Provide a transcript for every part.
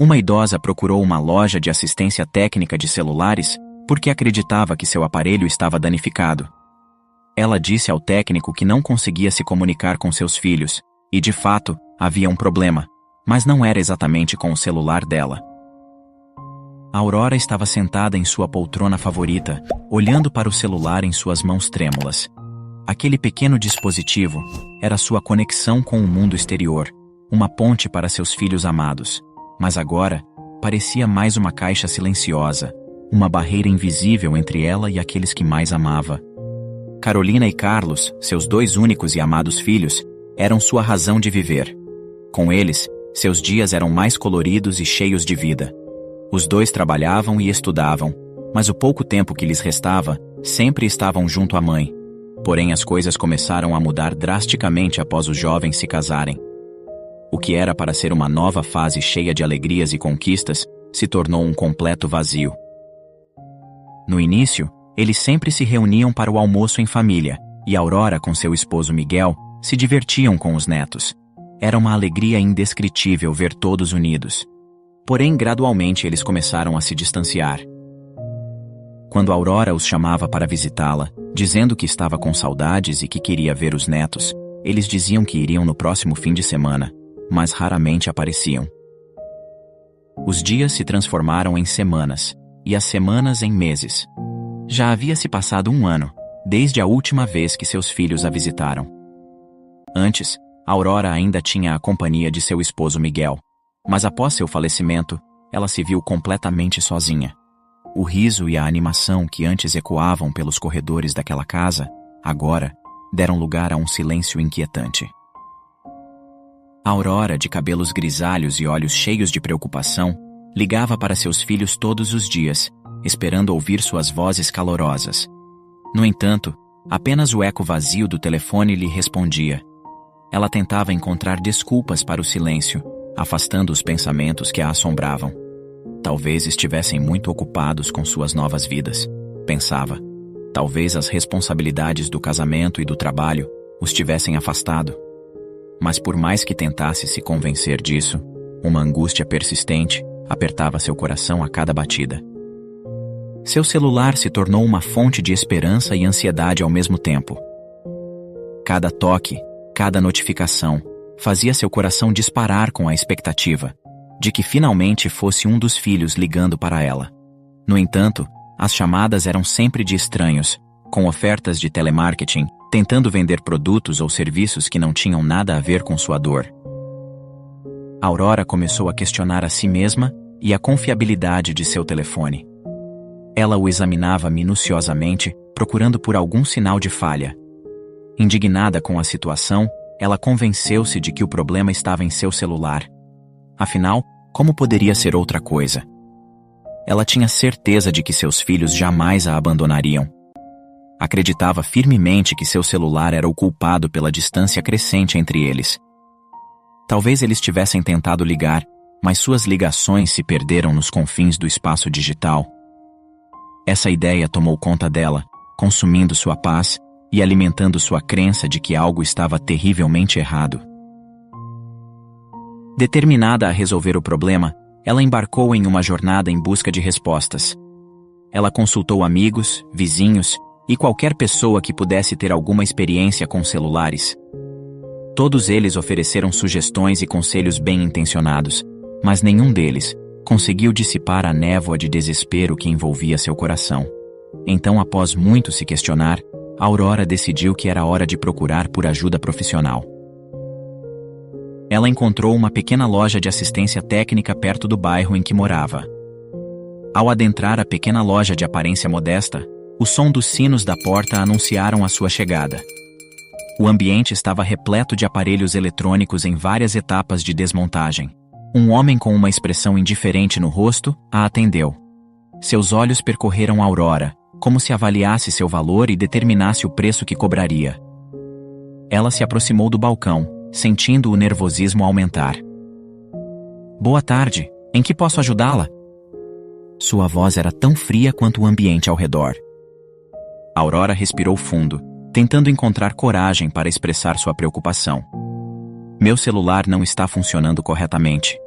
Uma idosa procurou uma loja de assistência técnica de celulares porque acreditava que seu aparelho estava danificado. Ela disse ao técnico que não conseguia se comunicar com seus filhos, e de fato, havia um problema, mas não era exatamente com o celular dela. Aurora estava sentada em sua poltrona favorita, olhando para o celular em suas mãos trêmulas. Aquele pequeno dispositivo era sua conexão com o mundo exterior, uma ponte para seus filhos amados. Mas agora, parecia mais uma caixa silenciosa, uma barreira invisível entre ela e aqueles que mais amava. Carolina e Carlos, seus 2 únicos e amados filhos, eram sua razão de viver. Com eles, seus dias eram mais coloridos e cheios de vida. Os 2 trabalhavam e estudavam, mas o pouco tempo que lhes restava, sempre estavam junto à mãe. Porém, as coisas começaram a mudar drasticamente após os jovens se casarem. O que era para ser uma nova fase cheia de alegrias e conquistas, se tornou um completo vazio. No início, eles sempre se reuniam para o almoço em família, e Aurora com seu esposo Miguel se divertiam com os netos. Era uma alegria indescritível ver todos unidos. Porém, gradualmente eles começaram a se distanciar. Quando Aurora os chamava para visitá-la, dizendo que estava com saudades e que queria ver os netos, eles diziam que iriam no próximo fim de semana, mas raramente apareciam. Os dias se transformaram em semanas, e as semanas em meses. Já havia se passado 1 ano, desde a última vez que seus filhos a visitaram. Antes, Aurora ainda tinha a companhia de seu esposo Miguel, mas após seu falecimento, ela se viu completamente sozinha. O riso e a animação que antes ecoavam pelos corredores daquela casa, agora, deram lugar a um silêncio inquietante. Aurora, de cabelos grisalhos e olhos cheios de preocupação, ligava para seus filhos todos os dias, esperando ouvir suas vozes calorosas. No entanto, apenas o eco vazio do telefone lhe respondia. Ela tentava encontrar desculpas para o silêncio, afastando os pensamentos que a assombravam. Talvez estivessem muito ocupados com suas novas vidas, pensava. Talvez as responsabilidades do casamento e do trabalho os tivessem afastado. Mas por mais que tentasse se convencer disso, uma angústia persistente apertava seu coração a cada batida. Seu celular se tornou uma fonte de esperança e ansiedade ao mesmo tempo. Cada toque, cada notificação, fazia seu coração disparar com a expectativa de que finalmente fosse um dos filhos ligando para ela. No entanto, as chamadas eram sempre de estranhos, com ofertas de telemarketing, tentando vender produtos ou serviços que não tinham nada a ver com sua dor. Aurora começou a questionar a si mesma e a confiabilidade de seu telefone. Ela o examinava minuciosamente, procurando por algum sinal de falha. Indignada com a situação, ela convenceu-se de que o problema estava em seu celular. Afinal, como poderia ser outra coisa? Ela tinha certeza de que seus filhos jamais a abandonariam. Acreditava firmemente que seu celular era o culpado pela distância crescente entre eles. Talvez eles tivessem tentado ligar, mas suas ligações se perderam nos confins do espaço digital. Essa ideia tomou conta dela, consumindo sua paz e alimentando sua crença de que algo estava terrivelmente errado. Determinada a resolver o problema, ela embarcou em uma jornada em busca de respostas. Ela consultou amigos, vizinhos e qualquer pessoa que pudesse ter alguma experiência com celulares. Todos eles ofereceram sugestões e conselhos bem-intencionados, mas nenhum deles conseguiu dissipar a névoa de desespero que envolvia seu coração. Então, após muito se questionar, Aurora decidiu que era hora de procurar por ajuda profissional. Ela encontrou uma pequena loja de assistência técnica perto do bairro em que morava. Ao adentrar a pequena loja de aparência modesta, o som dos sinos da porta anunciaram a sua chegada. O ambiente estava repleto de aparelhos eletrônicos em várias etapas de desmontagem. Um homem com uma expressão indiferente no rosto a atendeu. Seus olhos percorreram Aurora, como se avaliasse seu valor e determinasse o preço que cobraria. Ela se aproximou do balcão, sentindo o nervosismo aumentar. "Boa tarde, em que posso ajudá-la?" Sua voz era tão fria quanto o ambiente ao redor. Aurora respirou fundo, tentando encontrar coragem para expressar sua preocupação. "Meu celular não está funcionando corretamente."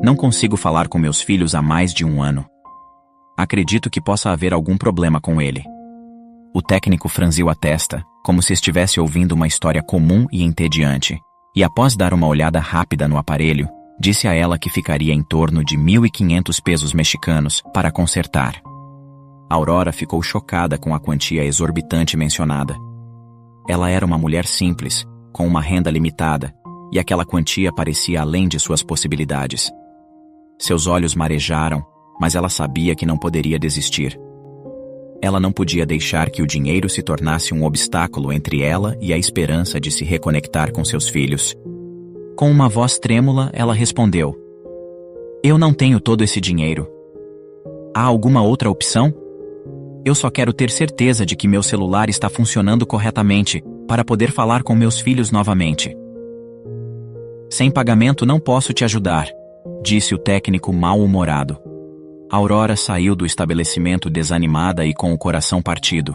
Não consigo falar com meus filhos há mais de 1 ano. Acredito que possa haver algum problema com ele. O técnico franziu a testa, como se estivesse ouvindo uma história comum e entediante, e após dar uma olhada rápida no aparelho, disse a ela que ficaria em torno de 1.500 pesos mexicanos para consertar. Aurora ficou chocada com a quantia exorbitante mencionada. Ela era uma mulher simples, com uma renda limitada, e aquela quantia parecia além de suas possibilidades. Seus olhos marejaram, mas ela sabia que não poderia desistir. Ela não podia deixar que o dinheiro se tornasse um obstáculo entre ela e a esperança de se reconectar com seus filhos. Com uma voz trêmula, ela respondeu: "Eu não tenho todo esse dinheiro. Há alguma outra opção? Eu só quero ter certeza de que meu celular está funcionando corretamente para poder falar com meus filhos novamente." "Sem pagamento não posso te ajudar", disse o técnico mal-humorado. Aurora saiu do estabelecimento desanimada e com o coração partido.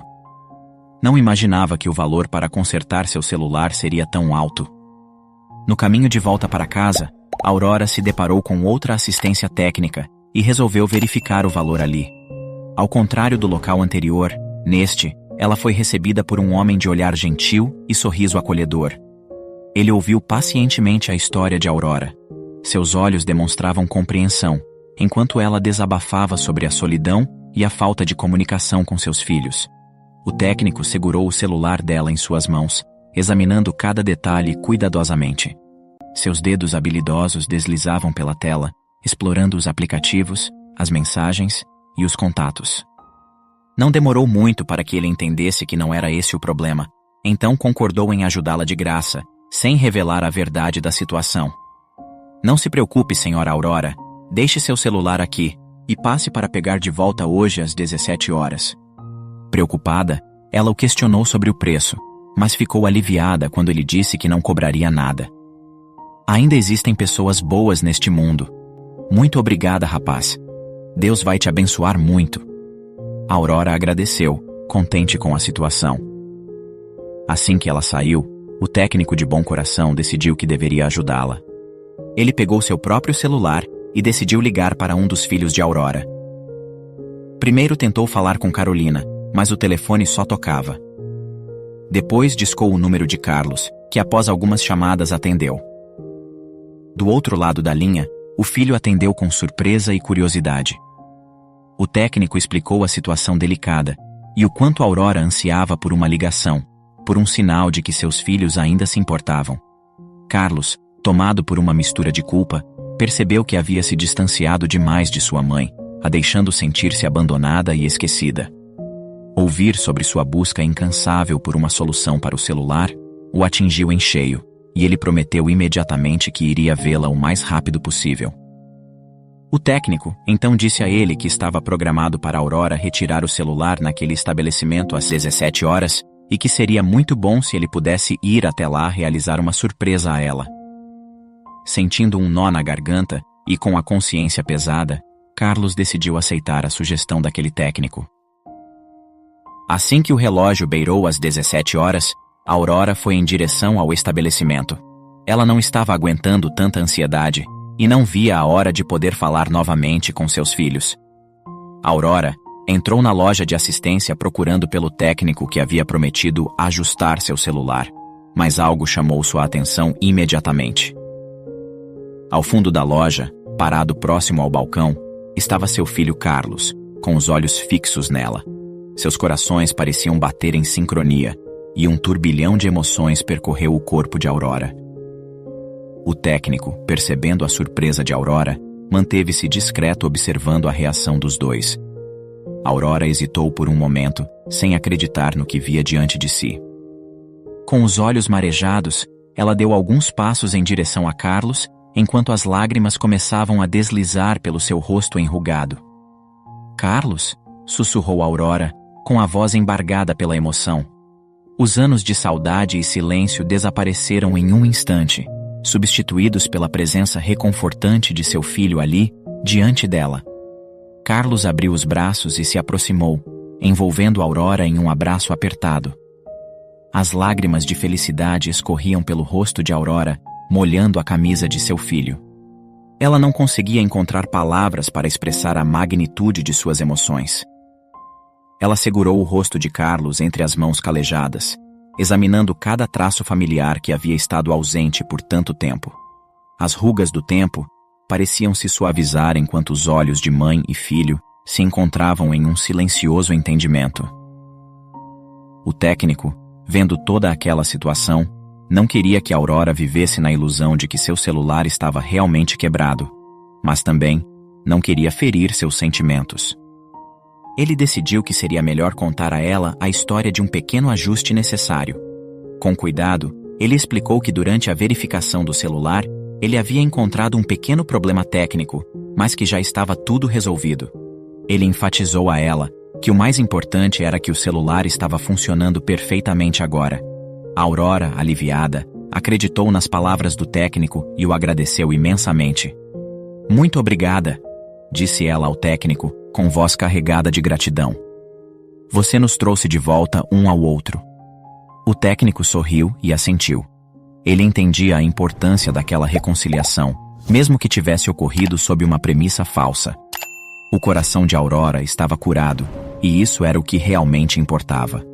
Não imaginava que o valor para consertar seu celular seria tão alto. No caminho de volta para casa, Aurora se deparou com outra assistência técnica e resolveu verificar o valor ali. Ao contrário do local anterior, neste, ela foi recebida por um homem de olhar gentil e sorriso acolhedor. Ele ouviu pacientemente a história de Aurora. Seus olhos demonstravam compreensão, enquanto ela desabafava sobre a solidão e a falta de comunicação com seus filhos. O técnico segurou o celular dela em suas mãos, examinando cada detalhe cuidadosamente. Seus dedos habilidosos deslizavam pela tela, explorando os aplicativos, as mensagens e os contatos. Não demorou muito para que ele entendesse que não era esse o problema, então concordou em ajudá-la de graça, sem revelar a verdade da situação. "Não se preocupe, senhora Aurora. Deixe seu celular aqui e passe para pegar de volta hoje às 17 horas. Preocupada, ela o questionou sobre o preço, mas ficou aliviada quando ele disse que não cobraria nada. "Ainda existem pessoas boas neste mundo. Muito obrigada, rapaz. Deus vai te abençoar muito." Aurora agradeceu, contente com a situação. Assim que ela saiu, o técnico de bom coração decidiu que deveria ajudá-la. Ele pegou seu próprio celular e decidiu ligar para um dos filhos de Aurora. Primeiro tentou falar com Carolina, mas o telefone só tocava. Depois discou o número de Carlos, que após algumas chamadas atendeu. Do outro lado da linha, o filho atendeu com surpresa e curiosidade. O técnico explicou a situação delicada e o quanto Aurora ansiava por uma ligação, por um sinal de que seus filhos ainda se importavam. Carlos, tomado por uma mistura de culpa, percebeu que havia se distanciado demais de sua mãe, a deixando sentir-se abandonada e esquecida. Ouvir sobre sua busca incansável por uma solução para o celular o atingiu em cheio, e ele prometeu imediatamente que iria vê-la o mais rápido possível. O técnico então disse a ele que estava programado para Aurora retirar o celular naquele estabelecimento às 17 horas e que seria muito bom se ele pudesse ir até lá realizar uma surpresa a ela. Sentindo um nó na garganta e com a consciência pesada, Carlos decidiu aceitar a sugestão daquele técnico. Assim que o relógio beirou as 17 horas, Aurora foi em direção ao estabelecimento. Ela não estava aguentando tanta ansiedade e não via a hora de poder falar novamente com seus filhos. Aurora entrou na loja de assistência procurando pelo técnico que havia prometido ajustar seu celular, mas algo chamou sua atenção imediatamente. Ao fundo da loja, parado próximo ao balcão, estava seu filho Carlos, com os olhos fixos nela. Seus corações pareciam bater em sincronia, e um turbilhão de emoções percorreu o corpo de Aurora. O técnico, percebendo a surpresa de Aurora, manteve-se discreto observando a reação dos dois. Aurora hesitou por um momento, sem acreditar no que via diante de si. Com os olhos marejados, ela deu alguns passos em direção a Carlos, enquanto as lágrimas começavam a deslizar pelo seu rosto enrugado. "Carlos?", sussurrou Aurora, com a voz embargada pela emoção. Os anos de saudade e silêncio desapareceram em um instante, substituídos pela presença reconfortante de seu filho ali, diante dela. Carlos abriu os braços e se aproximou, envolvendo Aurora em um abraço apertado. As lágrimas de felicidade escorriam pelo rosto de Aurora, molhando a camisa de seu filho. Ela não conseguia encontrar palavras para expressar a magnitude de suas emoções. Ela segurou o rosto de Carlos entre as mãos calejadas, examinando cada traço familiar que havia estado ausente por tanto tempo. As rugas do tempo pareciam se suavizar enquanto os olhos de mãe e filho se encontravam em um silencioso entendimento. O técnico, vendo toda aquela situação, não queria que Aurora vivesse na ilusão de que seu celular estava realmente quebrado, mas também não queria ferir seus sentimentos. Ele decidiu que seria melhor contar a ela a história de um pequeno ajuste necessário. Com cuidado, ele explicou que durante a verificação do celular, ele havia encontrado um pequeno problema técnico, mas que já estava tudo resolvido. Ele enfatizou a ela que o mais importante era que o celular estava funcionando perfeitamente agora. A Aurora, aliviada, acreditou nas palavras do técnico e o agradeceu imensamente. "Muito obrigada", disse ela ao técnico, com voz carregada de gratidão. "Você nos trouxe de volta um ao outro." O técnico sorriu e assentiu. Ele entendia a importância daquela reconciliação, mesmo que tivesse ocorrido sob uma premissa falsa. O coração de Aurora estava curado, e isso era o que realmente importava.